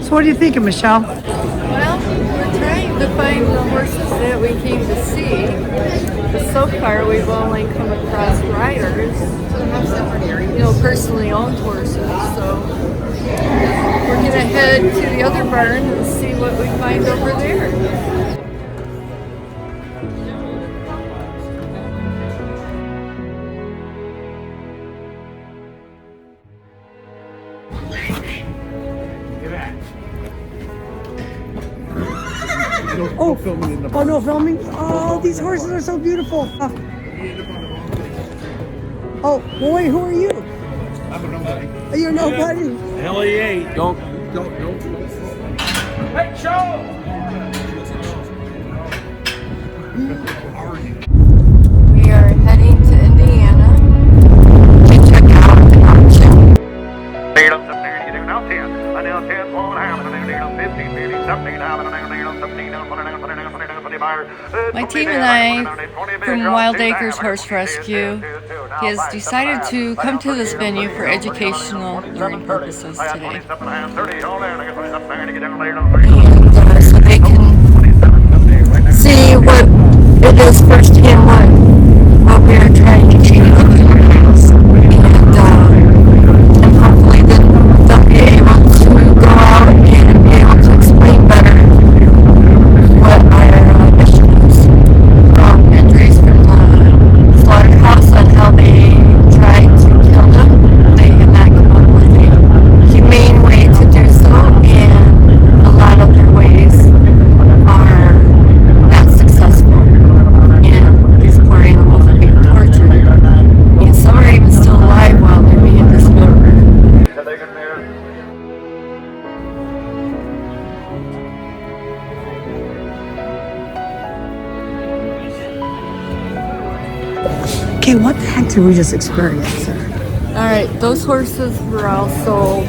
So what are you thinking, Michelle? Well, we're trying to find the horses that we came to see. But so far, we've only come across riders, personally owned horses. So we're going to head to the other barn and see what we find over there. Oh, no filming. Oh, these horses are so beautiful. Oh, well, wait, who are you? I'm a nobody. You're nobody. Hell he ain't. Don't. Hey, show! We are heading to Indiana to check out the auction. My team and I from Wild Acres Horse Rescue has decided to come to this venue for educational learning purposes today. And so they can see what it is firsthand what we are trying to achieve with the animals. And hopefully they'll be able to go out and be able to explain better what our mission is. Injuries from the slaughterhouse and how they tried to kill them. They have not come up with a humane way to do so, and a lot of their ways are not successful. And these poor animals are being tortured. And some are even still alive while they're being dismembered. Okay, what the heck did we just experience, sir? Alright, those horses were all sold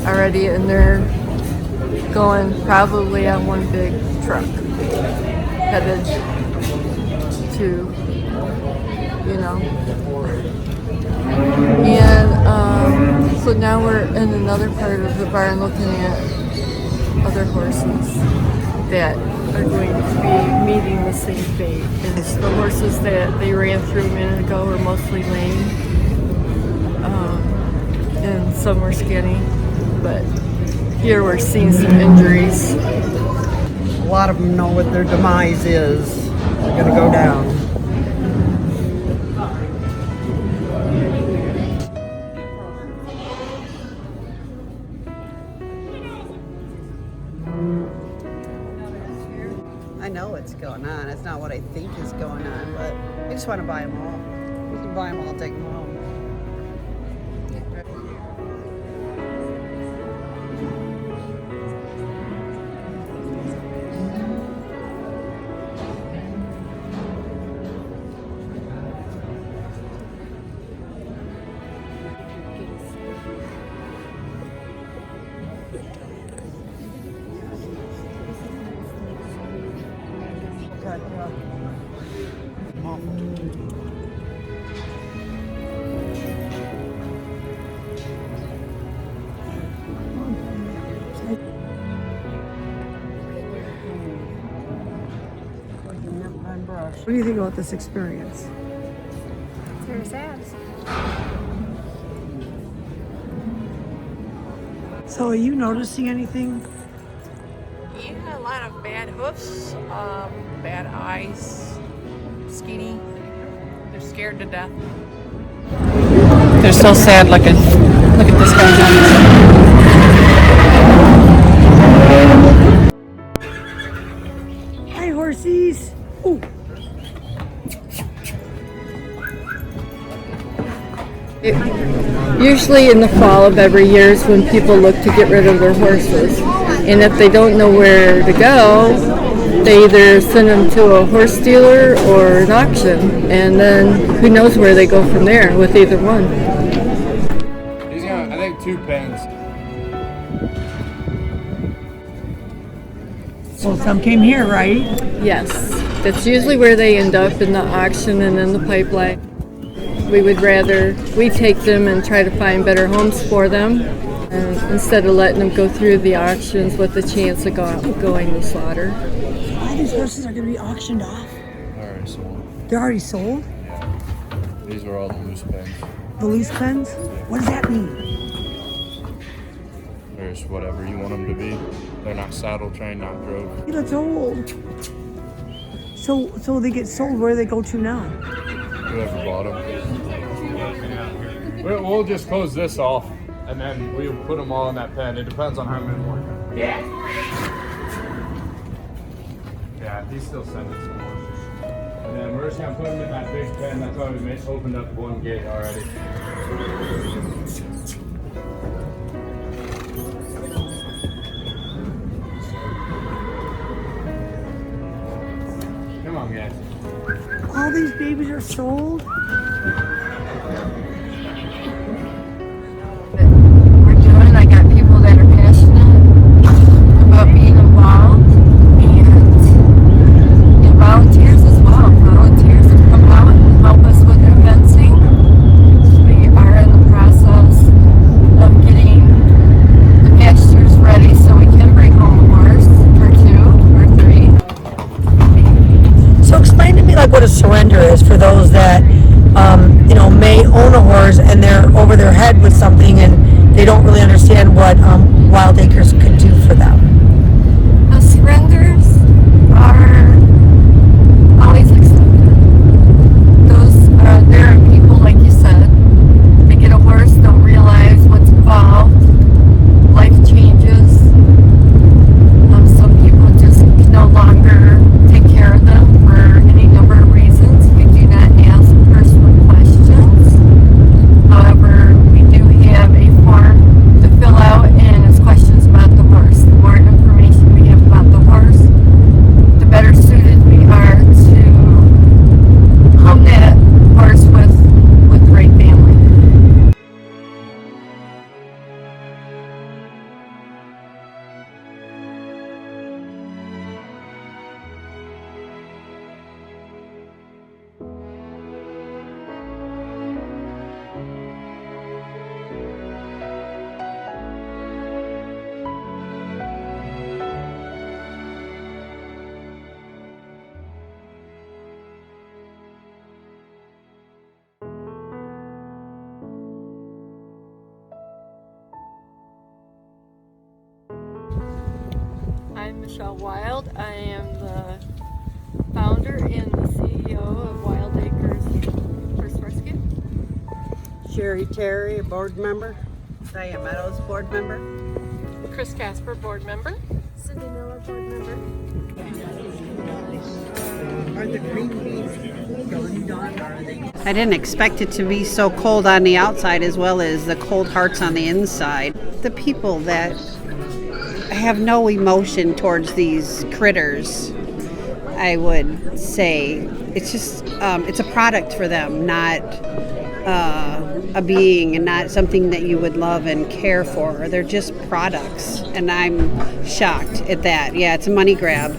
already, and they're going probably on one big truck headed to, And so now we're in another part of the barn looking at other horses that are going to be meeting the same fate. And the horses that they ran through a minute ago were mostly lame, and some were skinny, but here we're seeing some injuries. A lot of them know what their demise is. They're gonna go down. I know what's going on. It's not what I think is going on, but I just want to buy them all. We can buy them all, take them home. What do you think about this experience? It's very sad. So are you noticing anything? Yeah, a lot of bad hoofs, bad eyes, skinny. They're scared to death. They're so sad looking. Look at this guy's eyes. Hi, horsies. Ooh. Usually in the fall of every year is when people look to get rid of their horses. And if they don't know where to go, they either send them to a horse dealer or an auction. And then who knows where they go from there with either one. He's gonna, I think, 2 pens. Well, some came here, right? Yes, that's usually where they end up, in the auction and in the pipeline. We take them and try to find better homes for them. And instead of letting them go through the auctions with the chance of going to slaughter. All these horses are going to be auctioned off. Alright, so They're already sold? these are all the loose pens. The loose pens? What does that mean? There's whatever you want them to be. They're not saddle trained, not drove. Hey, that's old. So they get sold. Where do they go to now? Whoever bought them. We'll just close this off, and then we'll put them all in that pen. It depends on how many more. Yeah, he's still sending some horses. And then we're just gonna put them in that big pen. That's why we opened up one gate already. Come on, guys. All these babies are sold? We're doing. I got people that are passionate about being involved and volunteers as well. Volunteers to come out and help us with their fencing. We are in the process of getting the pastures ready so we can bring home a horse or 2 or 3. So explain to me like what a surrender is for those that, may own a horse and they're over their head with something and they don't really understand what Wild Acres could do for them. The surrenders are always accepted. There are people, like you said, they get a horse, don't realize what's involved, life changes. Some people just can no longer take care of them for any number of reasons. We do not ask personal questions. However, we do have a form to fill out and it's questions about the horse. The more information we have about the horse, the better suited we are to home that horse with the right family. I'm Michelle Wild. I am the founder and the CEO of Wild Acres First Rescue. Sherry Terry, a board member. Diane Meadows, board member. Chris Casper, board member. Cindy Miller, board member. Are the green beans done, or are they? I didn't expect it to be so cold on the outside as well as the cold hearts on the inside. The people that have no emotion towards these critters, I would say it's just it's a product for them, not a being, and not something that you would love and care for. They're just products, and I'm shocked at that. Yeah, it's a money grab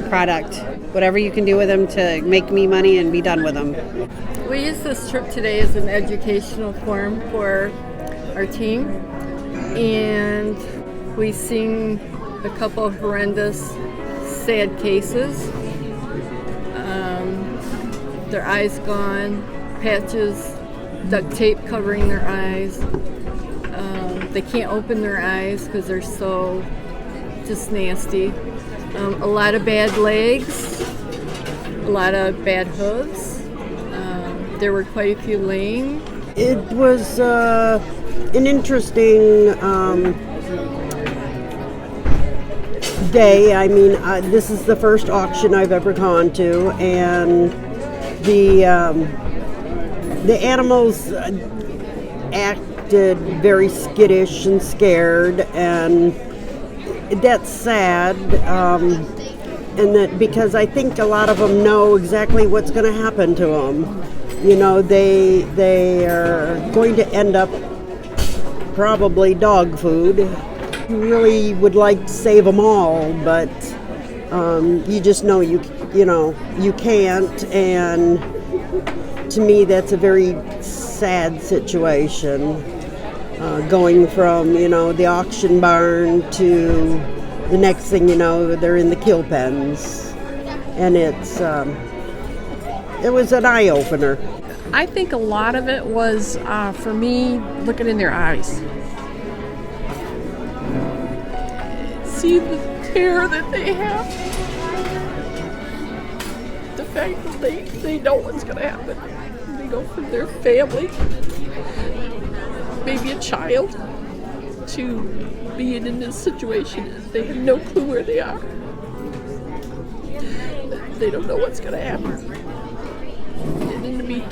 product. Whatever you can do with them to make me money and be done with them. We use this trip today as an educational forum for our team, and we've seen a couple of horrendous, sad cases. Their eyes gone, patches, duct tape covering their eyes. They can't open their eyes because they're so just nasty. A lot of bad legs, a lot of bad hooves. There were quite a few lame. It was an interesting day. I mean, this is the first auction I've ever gone to, and the animals acted very skittish and scared, and that's sad. And that because I think a lot of them know exactly what's going to happen to them. You know, they are going to end up probably dog food. You really would like to save them all, but you just know you can't. And to me, that's a very sad situation. going from, the auction barn to the next thing you know, they're in the kill pens. And it was an eye-opener. I think a lot of it was, for me, looking in their eyes. See the terror that they have. The fact that they know what's going to happen. They go from their family, maybe a child, to being in this situation. They have no clue where they are. They don't know what's going to happen. And then to be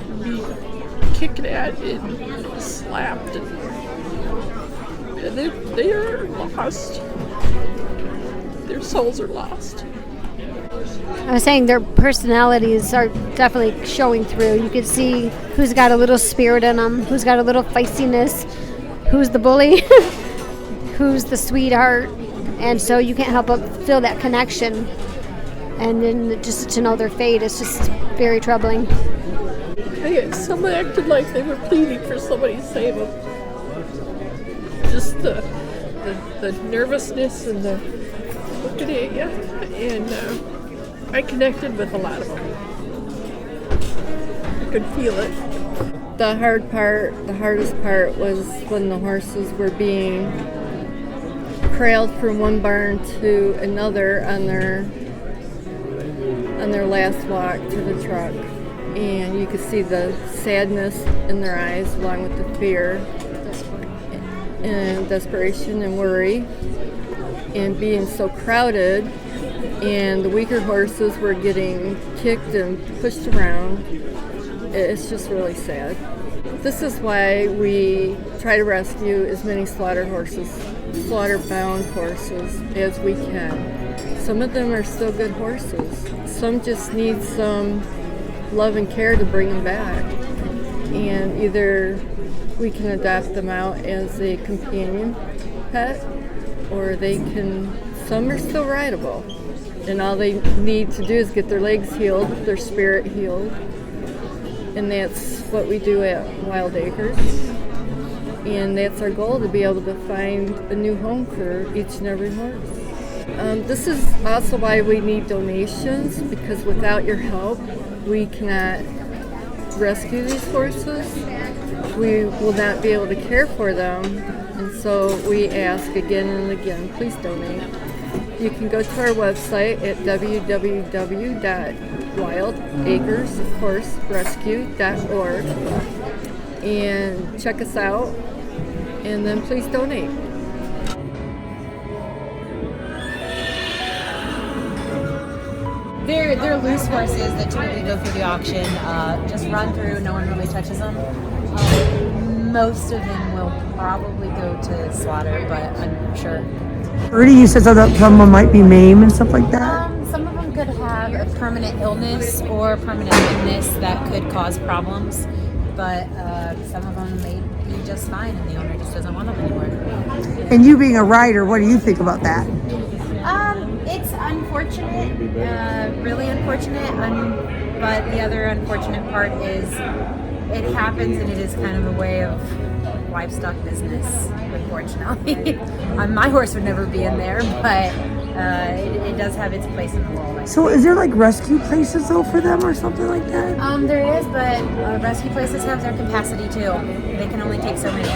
kicking at and slapped, and they are lost. Their souls are lost. I was saying their personalities are definitely showing through. You can see who's got a little spirit in them, who's got a little feistiness, who's the bully, who's the sweetheart, and so you can't help but feel that connection. And then just to know their fate is just very troubling. Some acted like they were pleading for somebody to save them. Just the nervousness and the looking at you, and I connected with a lot of them. I could feel it. The hardest part was when the horses were being corralled from one barn to another on their last walk to the truck. And you could see the sadness in their eyes along with the fear and desperation and worry, and being so crowded, and the weaker horses were getting kicked and pushed around. It's just really sad. This is why we try to rescue as many slaughter-bound horses as we can. Some of them are still good horses. Some just need some love and care to bring them back. And either we can adopt them out as a companion pet, or some are still rideable. And all they need to do is get their legs healed, their spirit healed. And that's what we do at Wild Acres. And that's our goal, to be able to find a new home for each and every horse. This is also why we need donations, because without your help, we cannot rescue these horses. We will not be able to care for them. And so we ask again and again, please donate. You can go to our website at www.wildacreshorserescue.org and check us out, and then please donate. They're loose horses that typically go through the auction, just run through, no one really touches them. Most of them will probably go to slaughter, but I'm not sure. Rudy, you said that someone might be maimed and stuff like that? Some of them could have a permanent illness or permanent lameness that could cause problems, but some of them may be just fine and the owner just doesn't want them anymore. And you being a rider, what do you think about that? It's unfortunate, really unfortunate, but the other unfortunate part is it happens, and it is kind of a way of livestock business, unfortunately. My horse would never be in there, but it does have its place in the world. So is there like rescue places though for them or something like that? There is, but rescue places have their capacity too. They can only take so many.